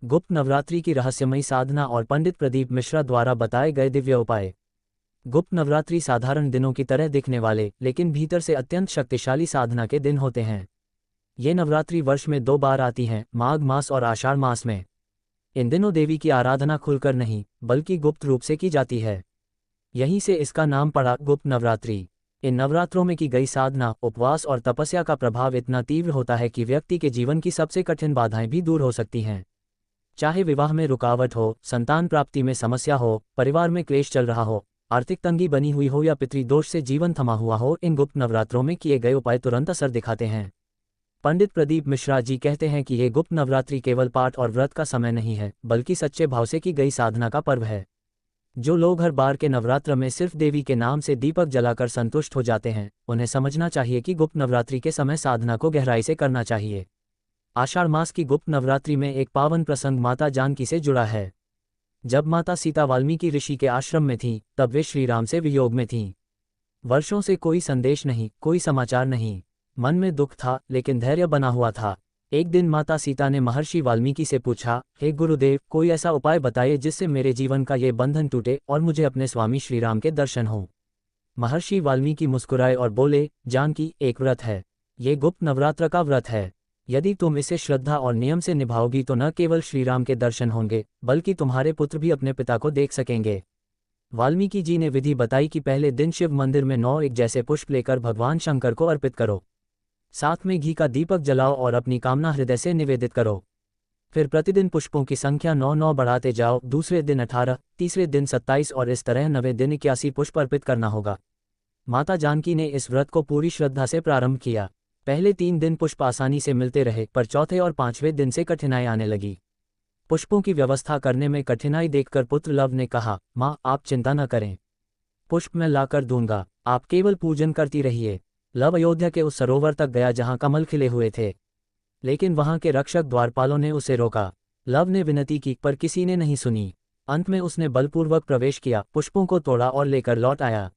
गुप्त नवरात्रि की रहस्यमयी साधना और पंडित प्रदीप मिश्रा द्वारा बताए गए दिव्य उपाय। गुप्त नवरात्रि साधारण दिनों की तरह दिखने वाले लेकिन भीतर से अत्यंत शक्तिशाली साधना के दिन होते हैं। ये नवरात्रि वर्ष में 2 बार आती हैं, माघ मास और आषाढ़ मास में। इन दिनों देवी की आराधना खुलकर नहीं बल्कि गुप्त रूप से की जाती है। यहीं से इसका नाम पड़ा गुप्त नवरात्रि। इन नवरात्रों में की गई साधना, उपवास और तपस्या का प्रभाव इतना तीव्र होता है कि व्यक्ति के जीवन की सबसे कठिन बाधाएं भी दूर हो सकती हैं। चाहे विवाह में रुकावट हो, संतान प्राप्ति में समस्या हो, परिवार में क्लेश चल रहा हो, आर्थिक तंगी बनी हुई हो या पितृदोष से जीवन थमा हुआ हो, इन गुप्त नवरात्रों में किए गए उपाय तुरंत असर दिखाते हैं। पंडित प्रदीप मिश्रा जी कहते हैं कि ये गुप्त नवरात्रि केवल पाठ और व्रत का समय नहीं है बल्कि सच्चे भाव से की गई साधना का पर्व है। जो लोग हर बार के नवरात्र में सिर्फ देवी के नाम से दीपक जलाकर संतुष्ट हो जाते हैं, उन्हें समझना चाहिए कि गुप्त नवरात्रि के समय साधना को गहराई से करना चाहिए। आषाढ़ मास की गुप्त नवरात्रि में एक पावन प्रसंग माता जानकी से जुड़ा है। जब माता सीता वाल्मीकि ऋषि के आश्रम में थीं, तब वे श्रीराम से वियोग में थीं। वर्षों से कोई संदेश नहीं, कोई समाचार नहीं। मन में दुख था लेकिन धैर्य बना हुआ था। एक दिन माता सीता ने महर्षि वाल्मीकि से पूछा, हे गुरुदेव, कोई ऐसा उपाय बताइए जिससे मेरे जीवन का ये बंधन टूटे और मुझे अपने स्वामी श्रीराम के दर्शन हों। महर्षि वाल्मीकि मुस्कुराए और बोले, जानकी, एक व्रत है। ये गुप्त नवरात्र का व्रत है। यदि तुम इसे श्रद्धा और नियम से निभाओगी तो न केवल श्रीराम के दर्शन होंगे बल्कि तुम्हारे पुत्र भी अपने पिता को देख सकेंगे। वाल्मीकि जी ने विधि बताई कि पहले दिन शिव मंदिर में 9 एक जैसे पुष्प लेकर भगवान शंकर को अर्पित करो। साथ में घी का दीपक जलाओ और अपनी कामना हृदय से निवेदित करो। फिर प्रतिदिन पुष्पों की संख्या 9 बढ़ाते जाओ। दूसरे दिन 18, तीसरे दिन 27 और इस तरह 9वें दिन 81 पुष्प अर्पित करना होगा। माता जानकी ने इस व्रत को पूरी श्रद्धा से प्रारंभ किया। पहले 3 दिन पुष्प आसानी से मिलते रहे, पर चौथे और 5वें दिन से कठिनाई आने लगी। पुष्पों की व्यवस्था करने में कठिनाई देखकर पुत्र लव ने कहा, माँ, आप चिंता न करें, पुष्प मैं लाकर दूंगा, आप केवल पूजन करती रहिए। लव अयोध्या के उस सरोवर तक गया जहां कमल खिले हुए थे, लेकिन वहां के रक्षक द्वारपालों ने उसे रोका। लव ने विनती की पर किसी ने नहीं सुनी। अंत में उसने बलपूर्वक प्रवेश किया, पुष्पों को तोड़ा और लेकर लौट आया।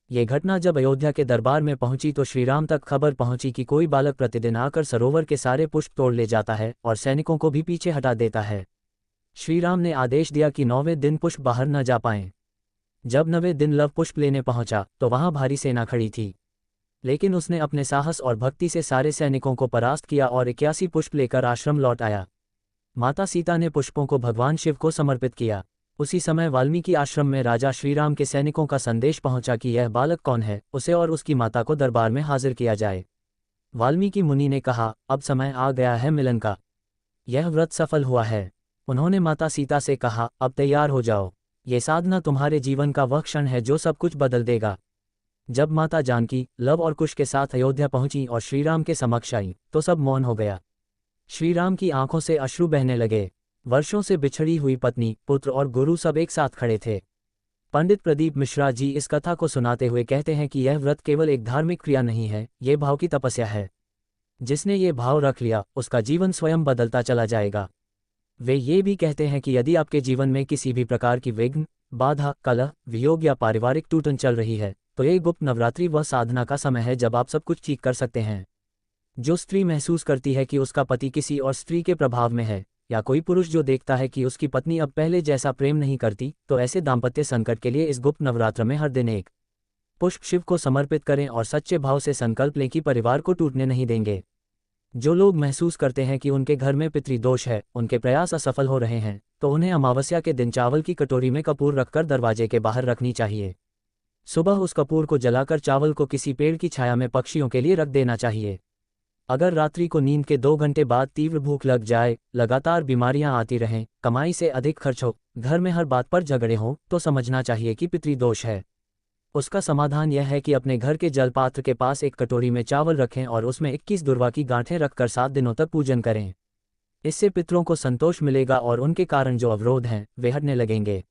ये घटना जब अयोध्या के दरबार में पहुंची तो श्रीराम तक खबर पहुंची कि कोई बालक प्रतिदिन आकर सरोवर के सारे पुष्प तोड़ ले जाता है और सैनिकों को भी पीछे हटा देता है। श्रीराम ने आदेश दिया कि 9वें दिन पुष्प बाहर न जा पाएं। जब 9वें दिन लव पुष्प लेने पहुंचा तो वहां भारी सेना खड़ी थी, लेकिन उसने अपने साहस और भक्ति से सारे सैनिकों को परास्त किया और 81 पुष्प लेकर आश्रम लौट आया। माता सीता ने पुष्पों को भगवान शिव को समर्पित किया। उसी समय वाल्मीकि आश्रम में राजा श्रीराम के सैनिकों का संदेश पहुंचा कि यह बालक कौन है, उसे और उसकी माता को दरबार में हाजिर किया जाए। वाल्मीकि मुनि ने कहा, अब समय आ गया है मिलन का। यह व्रत सफल हुआ है। उन्होंने माता सीता से कहा, अब तैयार हो जाओ, ये साधना तुम्हारे जीवन का वह क्षण है जो सब कुछ बदल देगा। जब माता जानकी, लव और कुश के साथ अयोध्या पहुंची और श्रीराम के समक्ष आई तो सब मौन हो गया। श्रीराम की आंखों से अश्रु बहने लगे। वर्षों से बिछड़ी हुई पत्नी, पुत्र और गुरु सब एक साथ खड़े थे। पंडित प्रदीप मिश्रा जी इस कथा को सुनाते हुए कहते हैं कि यह व्रत केवल एक धार्मिक क्रिया नहीं है, ये भाव की तपस्या है। जिसने ये भाव रख लिया उसका जीवन स्वयं बदलता चला जाएगा। वे ये भी कहते हैं कि यदि आपके जीवन में किसी भी प्रकार की विघ्न, बाधा, कलह, वियोग या पारिवारिक टूटन चल रही है तो ये गुप्त नवरात्रि वह साधना का समय है जब आप सब कुछ ठीक कर सकते हैं। जो स्त्री महसूस करती है कि उसका पति किसी और स्त्री के प्रभाव में है, या कोई पुरुष जो देखता है कि उसकी पत्नी अब पहले जैसा प्रेम नहीं करती, तो ऐसे दाम्पत्य संकट के लिए इस गुप्त नवरात्र में हर दिन एक पुष्प शिव को समर्पित करें और सच्चे भाव से संकल्प लें कि परिवार को टूटने नहीं देंगे। जो लोग महसूस करते हैं कि उनके घर में पितृदोष है, उनके प्रयास असफल हो रहे हैं, तो उन्हें अमावस्या के दिन चावल की कटोरी में कपूर रखकर दरवाजे के बाहर रखनी चाहिए। सुबह उस कपूर को जलाकर चावल को किसी पेड़ की छाया में पक्षियों के लिए रख देना चाहिए। अगर रात्रि को नींद के 2 घंटे बाद तीव्र भूख लग जाए, लगातार बीमारियां आती रहें, कमाई से अधिक खर्च हो, घर में हर बात पर झगड़े हों, तो समझना चाहिए कि पितृदोष है। उसका समाधान यह है कि अपने घर के जलपात्र के पास एक कटोरी में चावल रखें और उसमें 21 दुर्वा की गांठें रखकर 7 दिनों तक पूजन करें। इससे पितरों को संतोष मिलेगा और उनके कारण जो अवरोध हैं वे हटने लगेंगे।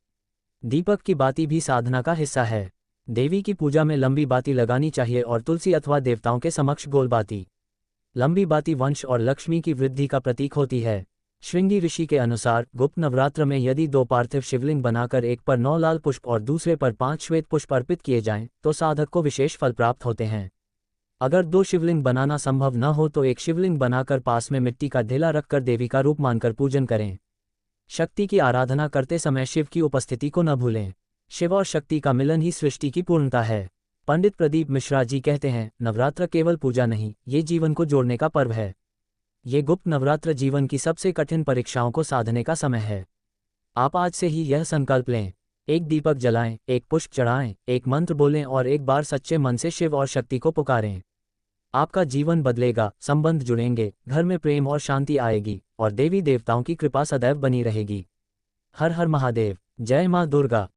दीपक की बाती भी साधना का हिस्सा है। देवी की पूजा में लंबी बाती लगानी चाहिए और तुलसी अथवा देवताओं के समक्ष गोल बाती। लंबी बाती वंश और लक्ष्मी की वृद्धि का प्रतीक होती है। श्रृंगी ऋषि के अनुसार गुप्त नवरात्र में यदि 2 पार्थिव शिवलिंग बनाकर एक पर 9 लाल पुष्प और दूसरे पर 5 श्वेत पुष्प अर्पित किए जाएं, तो साधक को विशेष फल प्राप्त होते हैं। अगर 2 शिवलिंग बनाना संभव न हो तो एक शिवलिंग बनाकर पास में मिट्टी का ढेला रखकर देवी का रूप मानकर पूजन करें। शक्ति की आराधना करते समय शिव की उपस्थिति को न भूलें। शिव और शक्ति का मिलन ही सृष्टि की पूर्णता है। पंडित प्रदीप मिश्रा जी कहते हैं, नवरात्र केवल पूजा नहीं, ये जीवन को जोड़ने का पर्व है। ये गुप्त नवरात्र जीवन की सबसे कठिन परीक्षाओं को साधने का समय है। आप आज से ही यह संकल्प लें, एक दीपक जलाएं, एक पुष्प चढ़ाएं, एक मंत्र बोलें और एक बार सच्चे मन से शिव और शक्ति को पुकारें। आपका जीवन बदलेगा, संबंध जुड़ेंगे, घर में प्रेम और शांति आएगी और देवी देवताओं की कृपा सदैव बनी रहेगी। हर हर महादेव। जय मां दुर्गा।